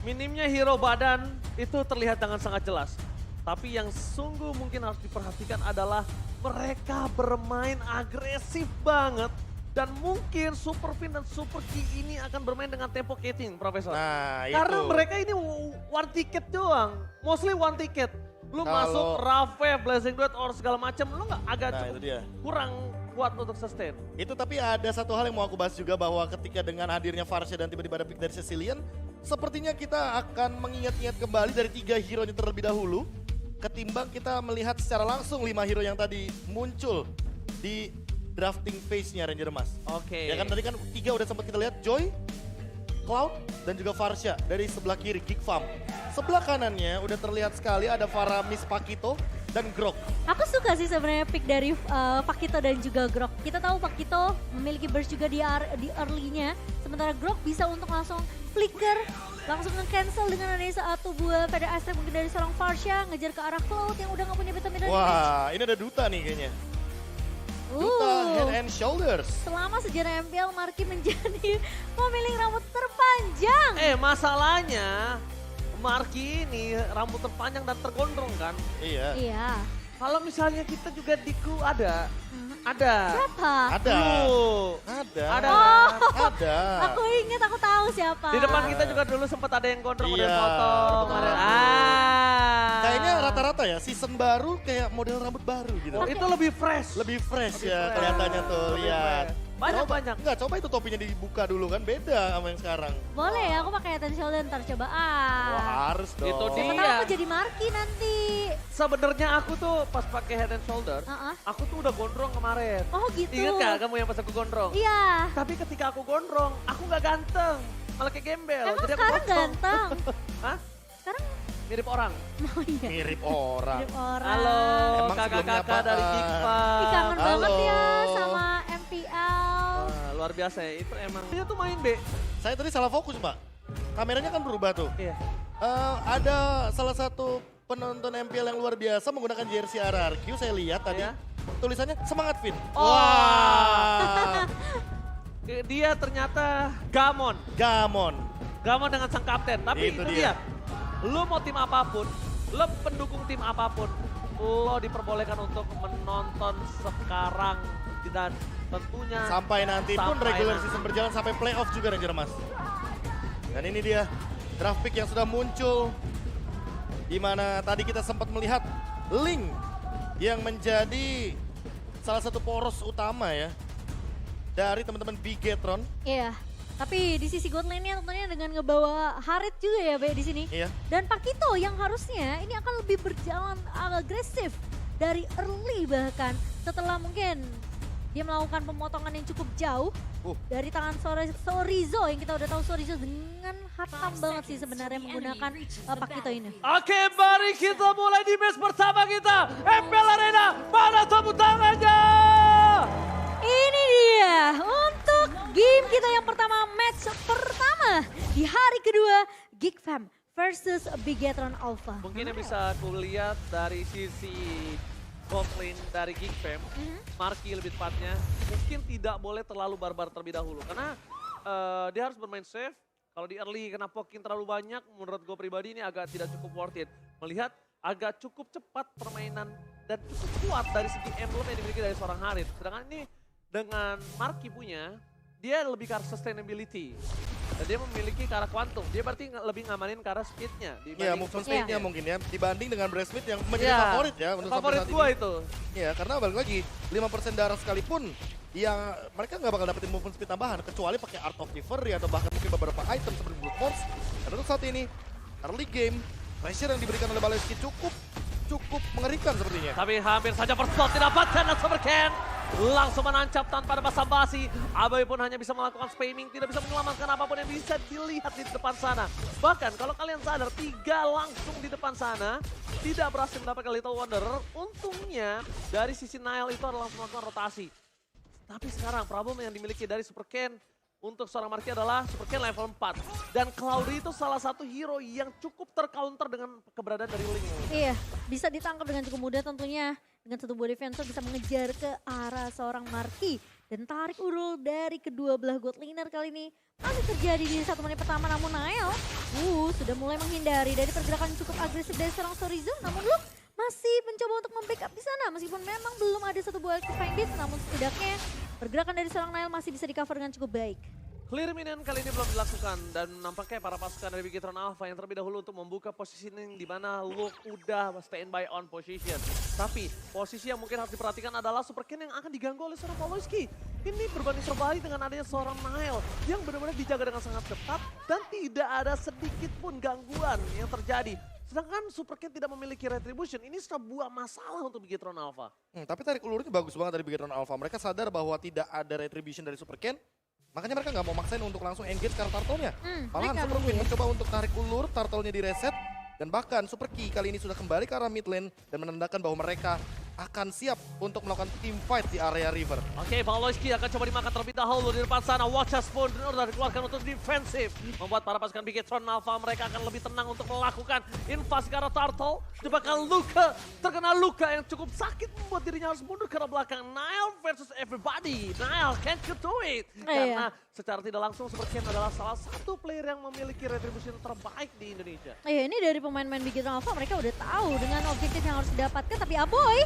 Minimnya hero badan itu terlihat dengan sangat jelas. Tapi yang sungguh mungkin harus diperhatikan adalah mereka bermain agresif banget. Dan mungkin Super Fin dan Super Ki ini akan bermain dengan tempo catching, Profesor. Nah, Karena itu. mereka ini one ticket doang. Mostly one ticket. Lu masuk Rave, Blazing Duet, or segala macam, lu nggak agak Nah, cukup itu dia. kurang kuat untuk sustain. Itu tapi ada satu hal yang mau aku bahas juga bahwa ketika dengan hadirnya Farsha dan tiba-tiba ada pick dari Cecilian, sepertinya kita akan mengingat-ingat kembali dari 3 hero nya terlebih dahulu, ketimbang kita melihat secara langsung 5 hero yang tadi muncul di drafting phase-nya Ranger Emas. Oke. Ya kan tadi kan 3 udah sempat kita lihat, Joy, Cloud, dan juga Farsha dari sebelah kiri, Geek Farm. Sebelah kanannya udah terlihat sekali ada Faramis, Pakito, dan Grok. Aku suka sih sebenarnya pick dari Pakito dan juga Grok. Kita tahu Pakito memiliki burst juga di early-nya. Sementara Grok bisa untuk langsung flicker, langsung nge-cancel dengan adanya satu buah pada aspek mungkin dari seorang Farsha. Ngejar ke arah Cloud yang udah gak punya beta-beta damage. Wah, ini ada Duta nih kayaknya. Duta Head and Shoulders. Selama sejarah MPL, Marky menjadi pemilik rambut terpanjang. Masalahnya Marky ini rambut terpanjang dan tergondrong kan. Iya. Iya. Kalau misalnya kita juga di crew ada. Siapa? Ada. Crew. Ada. Ada Oh. kan? Ada. Aku ingat, aku tahu siapa. Di depan kita juga dulu sempat ada yang gondrong model Iya. foto kemarin. Kayaknya rata-rata ya season baru kayak model rambut baru gitu. Oh, itu lebih fresh. Lebih fresh Lebih ya fresh. kelihatannya tuh, Lebih lihat. fresh. Banyak-banyak. Enggak, coba itu topinya dibuka dulu kan, beda sama yang sekarang. Boleh ya, aku pakai head and shoulder ntar coba. Wah, harus dong. Itu Siapa dia. tahu aku jadi Marky nanti. Sebenarnya aku tuh pas pakai head and shoulder, aku tuh udah gondrong kemarin. Oh gitu. Ingat gak kamu yang pas aku gondrong? Iya. Tapi ketika aku gondrong, aku gak ganteng. Malah kayak gembel. Emang Jadi aku sekarang potong. ganteng? Hah? Sekarang Mirip orang. oh iya. Mirip orang. Mirip orang. Halo, Emang sebelumnya kakak-kakak dari apaan? Gigpa. Ih, kangen Halo. banget ya sama MPL. Luar biasa ya, itu emang. Dia tuh main B. Saya tadi salah fokus, Mbak. Kameranya kan berubah tuh. Iya. Ada salah satu penonton MPL yang luar biasa menggunakan jersey RRQ, saya lihat tadi. Iya. Tulisannya semangat Vin. Oh. Wah. Dia ternyata Gamon. Gamon. Gamon dengan sang kapten. Tapi Itu itu dia. dia. Lu mau tim apapun, lu pendukung tim apapun, lo diperbolehkan untuk menonton sekarang. Dan tentunya Sampai nanti pun sampai regular nanti. season berjalan sampai playoff juga Ranger Mas. Dan ini dia draft pick yang sudah muncul. Di mana tadi kita sempat melihat Link yang menjadi salah satu poros utama ya dari teman-teman Bigetron. Iya. Tapi di sisi god lane-nya tentunya dengan ngebawa Harit juga ya Be di sini. Iya. Dan Pakito yang harusnya ini akan lebih berjalan agresif dari early bahkan setelah mungkin dia melakukan pemotongan yang cukup jauh dari tangan Sorizo yang kita udah tahu Sorizo dengan hatam banget sih sebenarnya menggunakan Pakito ini. Oke, mari kita mulai di match pertama kita. MPL Arena, mana tepuk tangannya? Ini dia untuk game kita yang pertama, match pertama di hari kedua Geek Fam versus Bigetron Alpha. Mungkin yang bisa aku lihat dari sisi bot lane dari Geek Fam, Marky lebih tepatnya, mungkin tidak boleh terlalu barbar terlebih dahulu. Karena dia harus bermain safe. Kalau di early kena pokin terlalu banyak, menurut gue pribadi ini agak tidak cukup worth it. Melihat agak cukup cepat permainan dan cukup kuat dari segi emblem yang dimiliki dari seorang Harit. Sedangkan ini dengan Marky punya, dia lebih ke arah sustainability. Dan dia memiliki ke arah quantum. Dia berarti lebih ngamanin ke arah speednya. Iya, movement speed-nya mungkin ya. Dibanding dengan Breastmate yang menjadi Iya, favorit ya. Menurut sampai favorit saat gua ini. itu. Iya, karena balik lagi 5% darah sekalipun yang mereka nggak bakal dapetin movement speed tambahan kecuali pakai Art of Reverie atau bahkan mungkin beberapa item seperti Brute Force. Dan untuk saat ini early game pressure yang diberikan oleh Baleski cukup mengerikan sepertinya. Tapi hampir saja first blood didapatkan dan Super Ken langsung menancap tanpa ada basa-basi. Abai pun hanya bisa melakukan spamming, tidak bisa menyelamatkan apapun yang bisa dilihat di depan sana. Bahkan kalau kalian sadar, 3 langsung di depan sana tidak berhasil mendapatkan Little Wanderer. Untungnya dari sisi Nile itu adalah langsung melakukan rotasi. Tapi sekarang problem yang dimiliki dari Super Ken untuk seorang Marky adalah Super Ken level 4. Dan Cloudy itu salah satu hero yang cukup tercounter dengan keberadaan dari Link. Iya, bisa ditangkap dengan cukup mudah tentunya. Dengan satu buah defensor bisa mengejar ke arah seorang Marky. Dan tarik urul dari kedua belah god laner kali ini. masih terjadi di 1 menit pertama, namun Nael sudah mulai menghindari dari pergerakan yang cukup agresif dari seorang Sorizo, namun Luke masih mencoba untuk membackup di sana meskipun memang belum ada satu buah electrifying beat, namun setidaknya pergerakan dari seorang Nael masih bisa di-cover dengan cukup baik. Clear minion kali ini belum dilakukan dan nampaknya para pasukan dari Bigetron Alpha yang terlebih dahulu untuk membuka positioning di mana Luke udah standby on position. Tapi posisi yang mungkin harus diperhatikan adalah Super Ken yang akan diganggu oleh seorang Pawlowski. Ini berbanding terbalik dengan adanya seorang Nael yang benar-benar dijaga dengan sangat ketat dan tidak ada sedikit pun gangguan yang terjadi. Sedangkan Super Ken tidak memiliki retribution, ini sebuah masalah untuk Bigetron Alpha. Tapi tarik ulurnya bagus banget dari Bigetron Alpha. Mereka sadar bahwa tidak ada retribution dari Super Ken. Makanya mereka nggak mau maksain untuk langsung engage ke turtle-nya. Malahan Super Queen mencoba untuk tarik ulur, turtle-nya direset. Dan bahkan Super Key kali ini sudah kembali ke arah mid lane dan menandakan bahwa mereka akan siap untuk melakukan team fight di area river. Oke, Pawlowski akan coba dimakan terlebih dahulu di depan sana. Watchers pun sudah dikeluarkan untuk defensif. Membuat para pasukan Bigetron Alpha mereka akan lebih tenang untuk melakukan invasi ke arah turtle. Jebakan Luka, terkena luka yang cukup sakit membuat dirinya harus mundur ke arah belakang. Nile versus everybody. Nile can't get to it. Karena secara tidak langsung Super Ken adalah salah satu player yang memiliki retribution terbaik di Indonesia. Ini dari pemain-pemain Bigetron Alpha mereka udah tahu dengan objektif yang harus didapatkan, tapi Aboy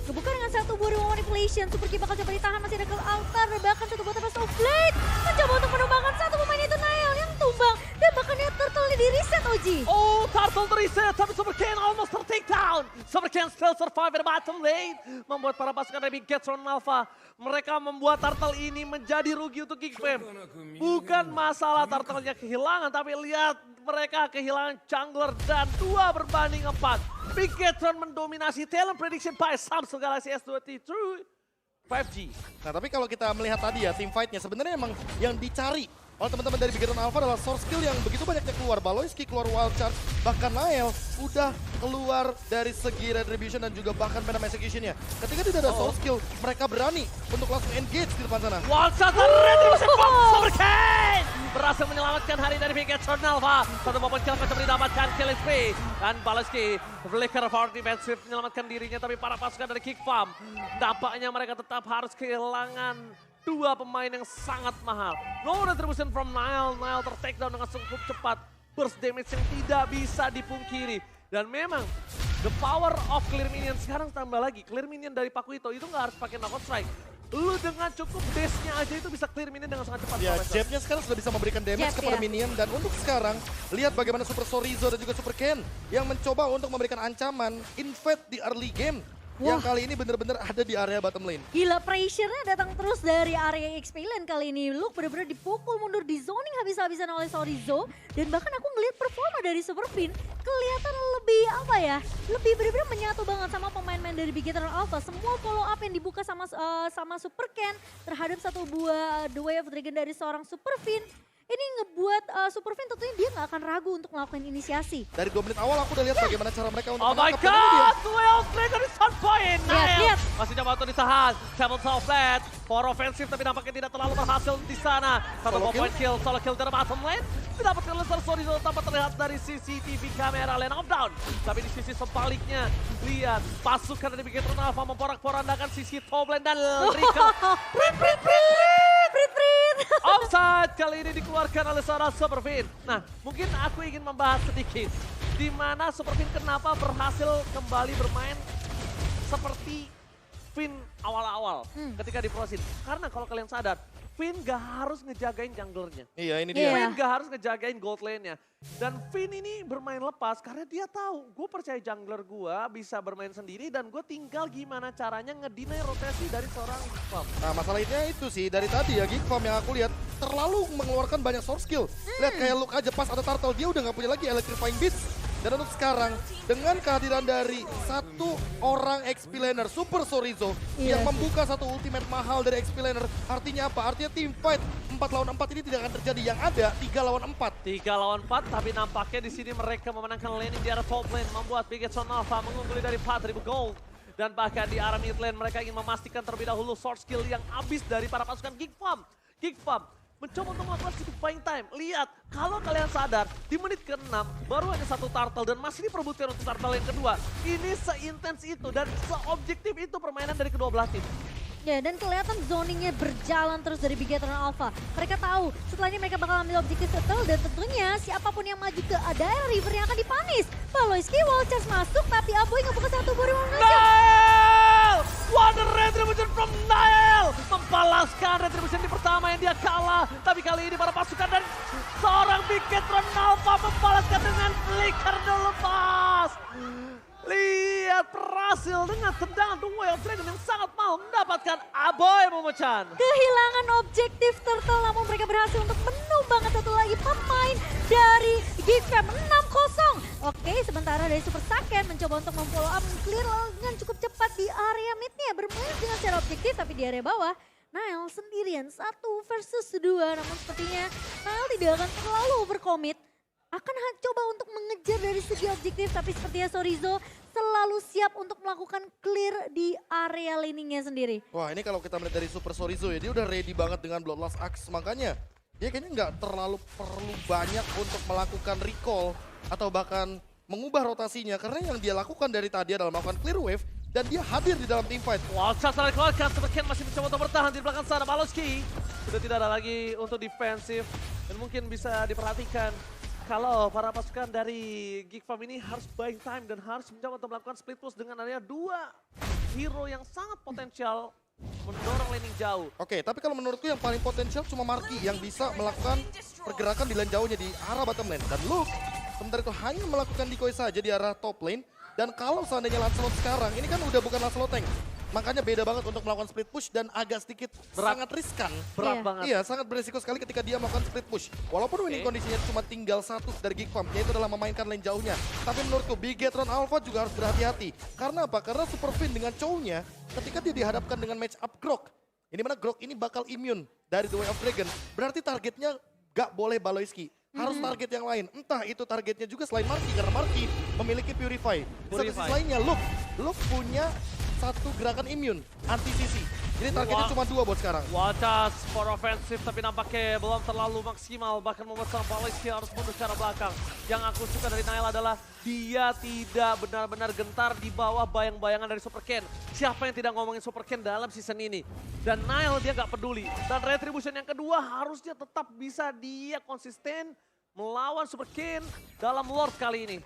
kebuka dengan satu buah Remote Manipulation. Super Key bakal coba ditahan, masih ada ke altar dan bahkan satu buah Tempest of Blade mencoba untuk menumbangkan satu pemain itu Nael yang tumbang dan bahkan dia turtle di reset Oji. Oh, turtle reset tapi Super Ken almost take down. Super Ken still survive at the bottom lane. Membuat para pasukan dari Bigetron Alpha mereka membuat turtle ini menjadi rugi untuk Geek Fam. Bukan masalah turtle-nya kehilangan, tapi lihat mereka kehilangan jungler dan 2 berbanding 4. Bigetron mendominasi talent prediction by Samsung Galaxy S23 5G. Nah tapi kalau kita melihat tadi ya team fight-nya sebenarnya emang yang dicari oleh teman-teman dari Bigetron Alpha adalah source skill yang begitu banyaknya keluar. Pawlowski keluar wild charge, bahkan Nael udah keluar dari segi retribution dan juga bahkan venom execution-nya. Ketika tidak ada source skill, mereka berani untuk langsung engage di depan sana. Wild charge dan retribution from Super Ken berhasil menyelamatkan hari dari Bigetron Alpha. Satu momen kill mencoba didapatkan kill SP dan Pawlowski flicker for defensive menyelamatkan dirinya, tapi para pasukan dari Kick Farm nampaknya mereka tetap harus kehilangan 2 pemain yang sangat mahal. No retribution from Nile. Nile ter-take down dengan cukup cepat. Burst damage yang tidak bisa dipungkiri. Dan memang the power of clear minion sekarang tambah lagi. Clear minion dari Pakuito itu nggak harus pakai knockout strike. Lu dengan cukup dash-nya aja itu bisa clear minion dengan sangat cepat. Ya, jab-nya sekarang sudah bisa memberikan damage kepada minion. Dan untuk sekarang, lihat bagaimana Super Sorizo dan juga Super Ken yang mencoba untuk memberikan ancaman invade di early game. Yang kali ini benar-benar ada di area bottom lane. Gila, pressure-nya datang terus dari area XP lane kali ini. Luke benar-benar dipukul mundur di zoning habis-habisan oleh Sorizo. Dan bahkan aku ngelihat performa dari Super Fin kelihatan lebih apa ya, lebih benar-benar menyatu banget sama pemain-pemain dari Bigetron Alpha. Semua follow up yang dibuka sama Super Ken terhadap satu buah The Way of Dragon dari seorang Super Fin. Ini ngebuat Super Fin tentunya dia nggak akan ragu untuk melakukan inisiasi. Dari 2 menit awal aku udah lihat bagaimana cara mereka untuk oh my god, Duel Dragon is on point. Lihat. Masih coba untuk ditahan. Seven Soul Flat, for offensive tapi nampaknya tidak terlalu berhasil di sana. Satu point kill, solo kill dari bottom lane. Didapatkan oleh Sorizo tanpa terlihat dari CCTV kamera lane of down. Tapi di sisi sebaliknya, lihat pasukan dari Bigetron Alpha memporak-porandakan sisi top lane dan Rico. Offside kali ini dikeluarkan oleh seorang Super Fin. Nah, mungkin aku ingin membahas sedikit di mana Super Fin kenapa berhasil kembali bermain seperti Fin awal-awal ketika di Frozen. Karena kalau kalian sadar, Fin gak harus ngejagain junglernya. Iya, ini dia. Fin gak harus ngejagain gold lane-nya. Dan Fin ini bermain lepas karena dia tahu, gue percaya jungler gue bisa bermain sendiri dan gue tinggal gimana caranya ngedinai rotasi dari seorang Geek Farm. Nah masalahnya itu sih, dari tadi ya Geek Farm yang aku lihat terlalu mengeluarkan banyak source skill. Lihat kayak Luke aja pas ada turtle, dia udah gak punya lagi electrifying beats. Dan untuk sekarang, dengan kehadiran dari satu orang XP laner, Super Sorizo, yang membuka satu ultimate mahal dari XP laner, artinya apa? Artinya team fight 4 lawan 4 ini tidak akan terjadi. Yang ada 3 lawan 4. 3 lawan 4, tapi nampaknya di sini mereka memenangkan laning di arah top lane, membuat Bigetron Alpha mengungguli dari 4.000 gold. Dan bahkan di arah mid lane mereka ingin memastikan terlebih dahulu source skill yang habis dari para pasukan Geek Farm. Geek Farm mencoba untuk melakukan sedikit buying time. Lihat, kalau kalian sadar, di menit ke-6 baru hanya satu turtle dan masih diperebutkan untuk turtle yang kedua. Ini seintens itu dan seobjektif itu permainan dari kedua belah tim. Ya, dan kelihatan zoningnya berjalan terus dari Bigetron Alpha. Mereka tahu setelah ini mereka bakal ambil objektif settle dan tentunya siapapun yang maju ke daerah river yang akan dipanis. Baloyski wall charge masuk tapi Aboy ngebuka satu body Nail! What a retribution from Nail! Membalaskan retribution di pertama yang dia kalah. Tapi kali ini para pasukan dan seorang Bigetron Alpha membalaskan dengan flicker lepas. Lihat berhasil dengan tendangan The Way of Dragon yang sangat mal mendapatkan Aboy Momochan. Kehilangan objektif turtle namun mereka berhasil untuk menumbangkan satu lagi pemain dari Geekfam 6-0. Oke, sementara dari Super Saiyan mencoba untuk memfollow up clear dengan cukup cepat di area midnya bermain dengan secara objektif tapi di area bawah. Nail sendirian 1 versus 2 namun sepertinya Nail tidak akan terlalu overcommit. Akan coba untuk mengejar dari segi objektif tapi sepertinya Sorizo selalu siap untuk melakukan clear di area laningnya sendiri. Wah ini kalau kita melihat dari Super Sorizo ya dia udah ready banget dengan Bloodlust Axe makanya dia kayaknya nggak terlalu perlu banyak untuk melakukan recall atau bahkan mengubah rotasinya karena yang dia lakukan dari tadi adalah melakukan clear wave dan dia hadir di dalam teamfight. Wow, salah dikeluarkan, Superken masih mencoba untuk bertahan di belakang sana. Baloyski sudah tidak ada lagi untuk defensif dan mungkin bisa diperhatikan kalau para pasukan dari Geek Farm ini harus buying time dan harus mencoba untuk melakukan split push dengan adanya 2 hero yang sangat potensial mendorong laning jauh. Oke, tapi kalau menurutku yang paling potensial cuma Marky yang bisa melakukan pergerakan di lane jauhnya di arah bottom lane. Dan Luke sementara itu hanya melakukan decoy saja di arah top lane. Dan kalau seandainya Lancelot sekarang, ini kan udah bukan Lancelot tank. Makanya beda banget untuk melakukan split push dan agak sedikit sangat riskan. Berat banget. Iya, sangat beresiko sekali ketika dia melakukan split push. Walaupun winning kondisinya cuma tinggal 1 dari Geek Farm, yaitu adalah memainkan lane jauhnya. Tapi menurutku Bigetron Alpha juga harus berhati-hati. Karena apa? Karena Super Fin dengan cownya ketika dia dihadapkan dengan match up Grok. Ini mana Grok ini bakal immune dari The Way of Dragon. Berarti targetnya gak boleh Baloyski. Harus target yang lain. Entah itu targetnya juga selain Marky. Karena Marky memiliki Purify. Di satu sisi lainnya Luke punya satu gerakan immune, anti-CC. Jadi targetnya cuma 2 buat sekarang. Wacas for offensive tapi nampaknya belum terlalu maksimal. Bahkan memesan Baloyski harus mundur secara belakang. Yang aku suka dari Nail adalah dia tidak benar-benar gentar di bawah bayang-bayangan dari Super Ken. Siapa yang tidak ngomongin Super Ken dalam season ini? Dan Nail dia gak peduli. Dan Retribution yang kedua harusnya tetap bisa dia konsisten melawan Super Ken dalam Lord kali ini.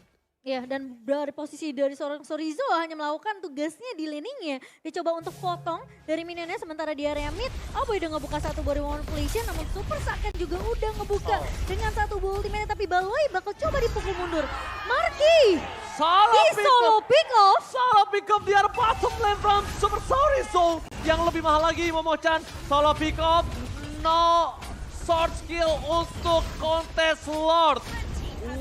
Ya, dan dari posisi dari seorang Sorizo hanya melakukan tugasnya di laningnya. Dia coba untuk potong dari minionnya sementara di area mid. Aboy udah ngebuka satu body manipulation namun Super Saiyan juga udah ngebuka dengan satu ultimate tapi Baloy bakal coba dipukul mundur. Marky! Solo pick off! Solo pick off di arah bottom lane from Super Sorizo. Yang lebih mahal lagi Momochan. Solo pick off, no sword skill untuk kontes Lord.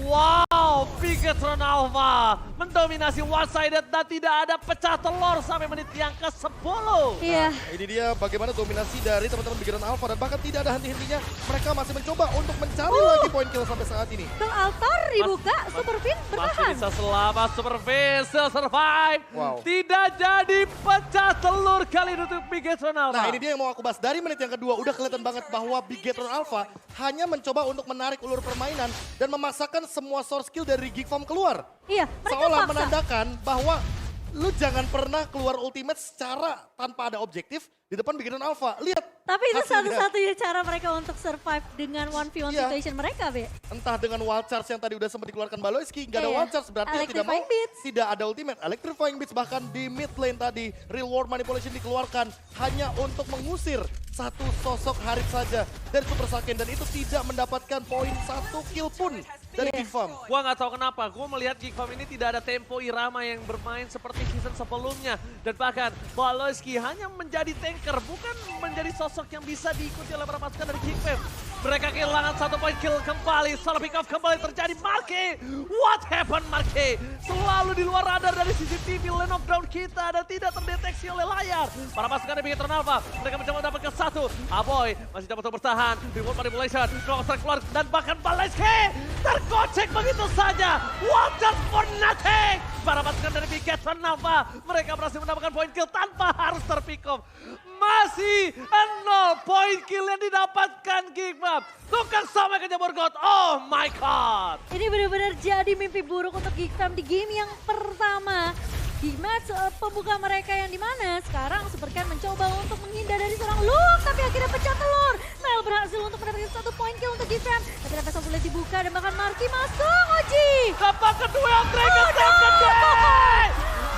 Wow, Bigetron Alpha mendominasi one-sided dan tidak ada pecah telur sampai menit yang ke-10. Iya. Ini dia bagaimana dominasi dari teman-teman Bigetron Alpha dan bahkan tidak ada henti-hentinya. Mereka masih mencoba untuk mencari lagi poin kill sampai saat ini. Bang Altar dibuka, Super Fin bertahan. Masih bisa selamat, Super Fin still survive. Wow. Tidak jadi pecah telur kali ini untuk Bigetron Alpha. Nah ini dia yang mau aku bahas. Dari menit yang kedua udah kelihatan banget bahwa Bigetron Alpha hanya mencoba untuk menarik ulur permainan dan memaksakan semua source skill dari Geek Farm keluar. Iya, mereka Seolah paksa. menandakan bahwa lu jangan pernah keluar ultimate secara tanpa ada objektif di depan Bigetron Alpha. Lihat. Tapi itu hasilnya. satu-satunya cara mereka untuk survive dengan 1v1 Iya. situation mereka, Be. Entah dengan wild charge yang tadi udah sempat dikeluarkan Baloyski, nggak ada Iya. wild charge berarti tidak mau, Electrifying Beats. tidak ada ultimate. Electrifying Beats bahkan di mid lane tadi, Real World Manipulation dikeluarkan hanya untuk mengusir satu sosok Harith saja dari Super Saiyan dan itu tidak mendapatkan poin 1 kill pun dari Iya. Geek Farm. Gua nggak tahu kenapa, gua melihat Geek Farm ini tidak ada tempo irama yang bermain seperti season sebelumnya. Dan bahkan Baloyski hanya menjadi tanker, bukan menjadi sosok yang bisa diikuti oleh para pasukan dari Geek Farm. Mereka kehilangan 1 poin kill kembali, solo pick off kembali terjadi. Marky, what happened Marky? Selalu di luar radar dari CCTV lane of down kita dan tidak terdeteksi oleh layar. Para pasukan dari Bigetron Alpha, mereka mencoba mendapatkan 1. Aboy masih dapat untuk bertahan, reward manipulation, keluar dan bahkan Baloyski tergocek begitu saja. What just for nothing? Para pasukan dari Bigetron Alpha, mereka berhasil mendapatkan poin kill tanpa harus terpick off. Masih 0 poin kill yang didapatkan Geek Farm. Tukang sampai ke Jabor God. Oh my god. Ini benar-benar jadi mimpi buruk untuk Geek Farm di game yang pertama. di match pembuka mereka yang dimana sekarang Supercan mencoba untuk menghindar dari seorang Luke, tapi akhirnya pecah telur. Nail berhasil untuk mendapatkan 1 point kill untuk GFM, tapi Nefesa boleh dibuka dan bahkan Marky masuk. Oji Kapan kedua yang Dragon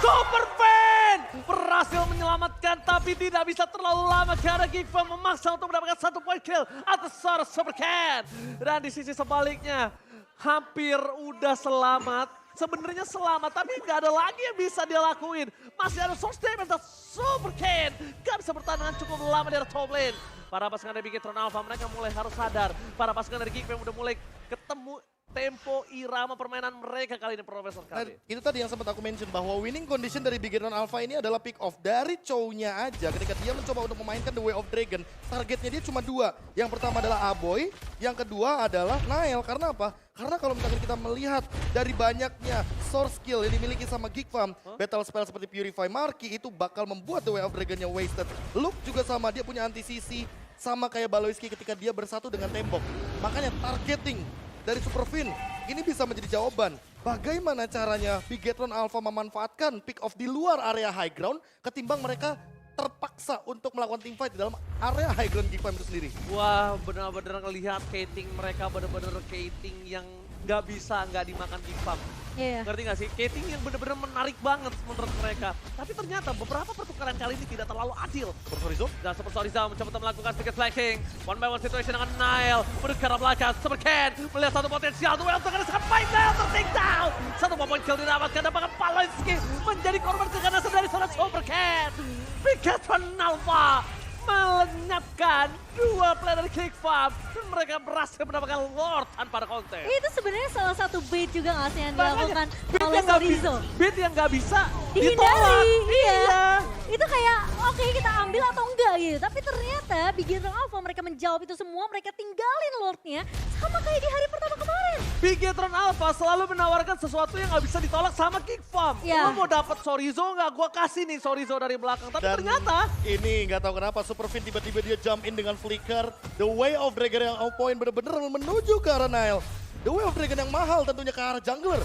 Super Fan berhasil menyelamatkan tapi tidak bisa terlalu lama karena Gigfam memaksa untuk mendapatkan 1 point kill atas seorang Supercan. Dan di sisi sebaliknya hampir udah selamat. Sebenarnya selamat tapi nggak ada lagi yang bisa dia lakuin. Masih ada source damage dan Supercan gak bisa bertahan dengan cukup lama dari top lane. Para pasukan dari Bigetron Alpha mereka mulai harus sadar. Para pasukan dari Gigfam udah mulai ketemu tempo irama permainan mereka kali ini, Profesor Nah, KB. itu tadi yang sempat aku mention bahwa winning condition dari Bigetron Alpha ini adalah pick off dari Chow-nya aja. Ketika dia mencoba untuk memainkan The Way of Dragon, targetnya dia cuma 2. Yang pertama adalah Aboy, yang kedua adalah Nail. Karena apa? Karena kalau misalkan kita melihat dari banyaknya source skill yang dimiliki sama Gigfam, battle spell seperti Purify Marky itu bakal membuat The Way of Dragon-nya wasted. Luke juga sama, dia punya anti-CC sama kayak Baloiski ketika dia bersatu dengan tembok. Makanya targeting dari Superfin ini bisa menjadi jawaban. Bagaimana caranya Bigetron Alpha memanfaatkan pick off di luar area high ground ketimbang mereka terpaksa untuk melakukan team fight di dalam area high ground Gigfam itu sendiri. Wah, benar-benar ngelihat Kating mereka benar-benar Kating yang nggak bisa nggak dimakan Gigfam. Iya. Ngerti nggak sih? Kating yang benar-benar menarik banget menurut mereka. Tapi ternyata beberapa pertukaran kali ini tidak terlalu adil. Supersonizo? Dan Supersonizo mencoba untuk melakukan sedikit flanking. One by one situation dengan Nile. Menuju ke arah belakang. Supercan melihat satu potensial. Duel untuk dengan sampai Nile ter-take down. 1 point kill didapatkan. Dan bahkan Paloiski menjadi korban keganasan dari seorang Supercan. Bigetron Alpha melenyapkan 2 player dari Gigfam. Dan mereka berhasil mendapatkan Lord tanpa ada konten. Itu sebenarnya salah satu bait juga nggak sih yang Makanya, dilakukan beat oleh yang nggak Sorizo? beat yang nggak bisa Dihindari, ditolak. iya. Itu kayak oke kita ambil atau enggak gitu. Tapi ternyata Bigetron Alpha mereka menjawab itu semua, mereka tinggalin Lordnya sama kayak di hari pertama kemarin. Bigetron Alpha selalu menawarkan sesuatu yang nggak bisa ditolak sama Gigfam. Ya. Lo mau dapat Sorizo nggak? Gua kasih nih Sorizo dari belakang. Tapi Dan ternyata ini nggak tahu kenapa Superfin tiba-tiba dia jump in dengan flicker. The Way of Dragon yang on point bener-bener menuju ke arah Nile. The Way of Dragon yang mahal tentunya ke arah jungler.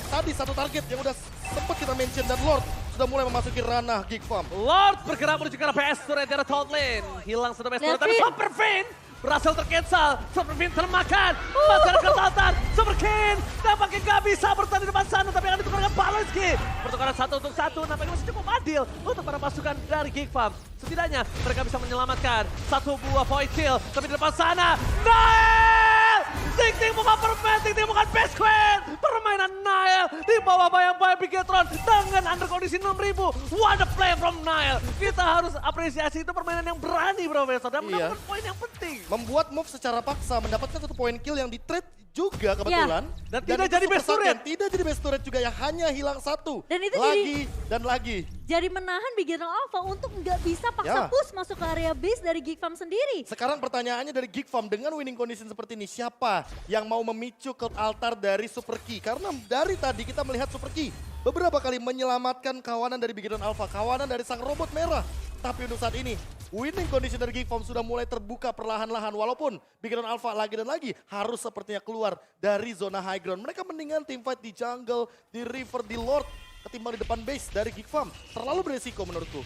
Tadi satu target yang udah sempat kita mention dan Lord sudah mulai memasuki ranah Gigfam. Lord bergerak menuju ke arah PS turret dari top lane. Hilang sudah PS turret. Tapi Levin. Superfin berhasil tercancel. Superfin termakan. Masih ada kesalahan. Superkin nampaknya gak bisa bertahan di depan sana. Tapi akan ditukarkan Baloiski. Pertukaran 1 untuk 1 nampaknya masih cukup adil untuk para pasukan dari Gigfam. Setidaknya mereka bisa menyelamatkan 1 buah point kill. Tapi di depan sana, Nile! Ting-ting bukan permain, ting-ting bukan best queen. Permainan Nile di bawah bayang-bayang Bigetron dengan under kondisi 6000. What a play from Nile. Kita harus apresiasi itu permainan yang berani, Profesor. Dan Iya. mendapatkan poin yang penting. Membuat move secara paksa, mendapatkan 1 point kill yang di-trade juga kebetulan. Dan tidak itu jadi super best turret. sakit. Tidak jadi best turret juga yang hanya hilang 1. Dan itu lagi dan lagi. Jadi menahan Bigetron Alpha untuk nggak bisa paksa Ya. push masuk ke area base dari Gigfam sendiri. Sekarang pertanyaannya dari Gigfam dengan winning condition seperti ini, siapa yang mau memicu cult altar dari Super Key? Karena dari tadi kita melihat Super Key beberapa kali menyelamatkan kawanan dari Bigetron Alpha, kawanan dari sang robot merah. Tapi untuk saat ini, winning condition dari Gigfam sudah mulai terbuka perlahan-lahan. Walaupun Bigetron Alpha lagi dan lagi harus sepertinya keluar dari zona high ground. Mereka mendingan team fight di jungle, di river, di lord, ketimbang di depan base dari Gigfam. Terlalu beresiko menurutku.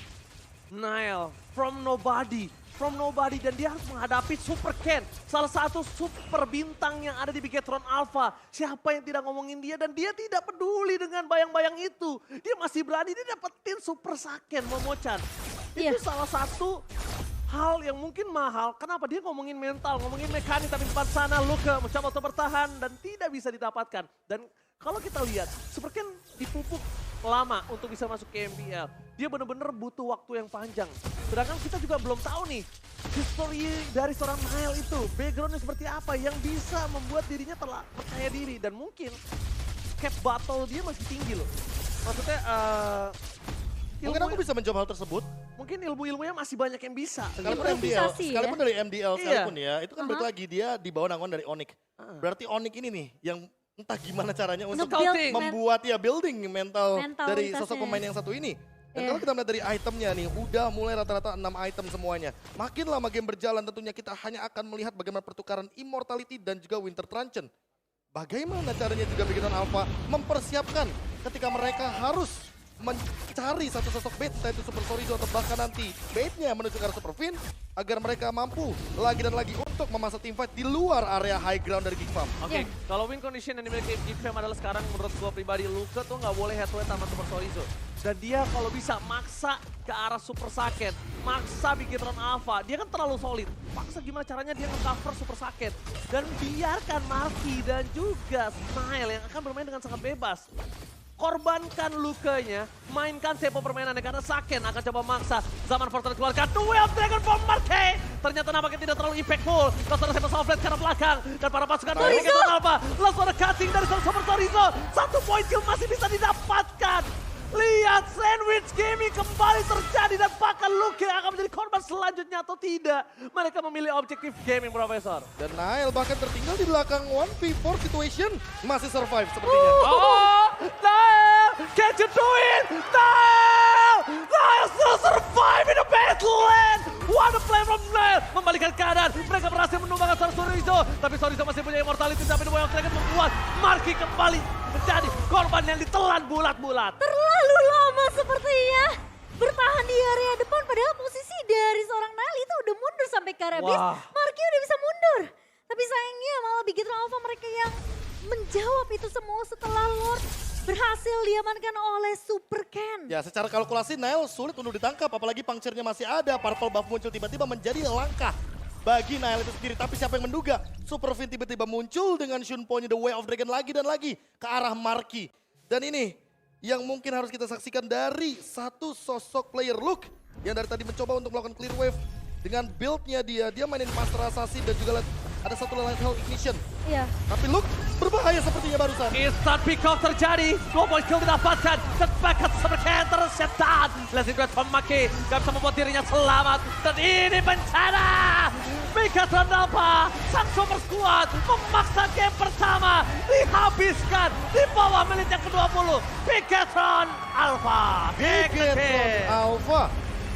Nile from nobody. Dan dia harus menghadapi Supercan. Salah satu super bintang yang ada di Bigetron Alpha. Siapa yang tidak ngomongin dia dan dia tidak peduli dengan bayang-bayang itu. Dia masih berani, dia dapetin Super Saken Momochan. Iya. Itu salah satu hal yang mungkin mahal. Kenapa dia ngomongin mental, ngomongin mekanik, tapi di depan sana Luka mencoba untuk bertahan dan tidak bisa didapatkan. Dan kalau kita lihat, Supercan dipupuk lama untuk bisa masuk ke MPL. Dia benar-benar butuh waktu yang panjang. Sedangkan kita juga belum tahu nih, history dari seorang Nile itu, backgroundnya seperti apa yang bisa membuat dirinya percaya diri. Dan mungkin cap battle dia masih tinggi loh. Maksudnya Mungkin aku bisa menjawab hal tersebut. mungkin ilmu-ilmunya masih banyak yang bisa. Sekalipun MDL, Improvisasi ya. sekalipun dari MDL Iya. sekalipun ya, itu kan balik lagi dia di bawah naungan dari Onyx. Berarti Onyx ini nih yang entah gimana caranya untuk Scouting. membuat ya building mental dari Mentalitasnya. sosok pemain yang satu ini. Dan Iya. kalau kita melihat dari itemnya nih, udah mulai rata-rata 6 item semuanya. Makin lama game berjalan tentunya kita hanya akan melihat bagaimana pertukaran Immortality dan juga Winter Truncheon. Bagaimana caranya juga Bigetron Alpha mempersiapkan ketika mereka harus mencari satu sosok bait, entah itu Super Sorizo atau bahkan nanti baitnya menuju ke arah Super Fin, agar mereka mampu lagi dan lagi untuk memasang teamfight di luar area high ground dari Geek Farm. Oke, kalau win condition yang dimiliki Geek Fam adalah sekarang menurut gua pribadi, Luka tuh nggak boleh head to head sama Super Sorizo. Dan dia kalau bisa maksa ke arah Super Saken, maksa bikin run Alpha, dia kan terlalu solid. Maksa gimana caranya dia nge-cover Super Saken. Dan biarkan Marky dan juga Smile yang akan bermain dengan sangat bebas. Korbankan Lukanya, mainkan tempo permainannya karena Saken akan coba maksa. Zaman Fortnite keluarkan The Way of Dragon from Marky. Ternyata nampaknya tidak terlalu impactful. Langsung ada Seven Soulblade ke arah belakang. Dan para pasukan dari Geton Alpha. Langsung ada cutting dari Super Sorizo. 1 point kill masih bisa didapatkan. Lihat sandwich gaming kembali terjadi dan apakah Luke akan menjadi korban selanjutnya atau tidak. Mereka memilih objektif gaming, Profesor. Dan Nail bahkan tertinggal di belakang 1v4 situation, masih survive sepertinya. Oh, Nail! Can't you do it? Nail! Nail still survive in the battleland! What a play from Nail! Membalikan keadaan, mereka berhasil menumbangkan seorang Sorizo. Tapi Sorizo masih punya immortality, tapi The Way of Dragon membuat Marky kembali menjadi korban yang ditelan bulat-bulat. Terlalu lama sepertinya bertahan di area depan, padahal posisi dari seorang Nail itu udah mundur sampai ke area base. Wah. Marky udah bisa mundur. Tapi sayangnya malah Bigetron Alpha mereka yang menjawab itu semua setelah Lord berhasil diamankan oleh Super Ken. Ya, secara kalkulasi Nail sulit untuk ditangkap, apalagi puncture-nya masih ada. Purple buff muncul tiba-tiba menjadi langkah bagi Nail itu sendiri. Tapi siapa yang menduga Super Fin tiba-tiba muncul dengan Shunpo-nya The Way of Dragon lagi dan lagi ke arah Marky. Dan ini yang mungkin harus kita saksikan dari satu sosok player Luke yang dari tadi mencoba untuk melakukan clear wave dengan build-nya dia mainin Master Assassin dan juga ada satu Lethal Ignition. Iya. Tapi Luke berbahaya sepertinya barusan. Instant pick-off terjadi, 2 point kill didapatkan, dan bakat Super Ken tersetan. Blessing Great from Marky, gak bisa membuat dirinya selamat, dan ini bencana. Bigetron Alpha, sang super squad, memaksa game pertama, dihabiskan di bawah menit yang ke-20. Bigetron Alpha, Bigetron Alpha.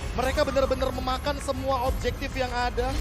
Mereka benar-benar memakan semua objektif yang ada.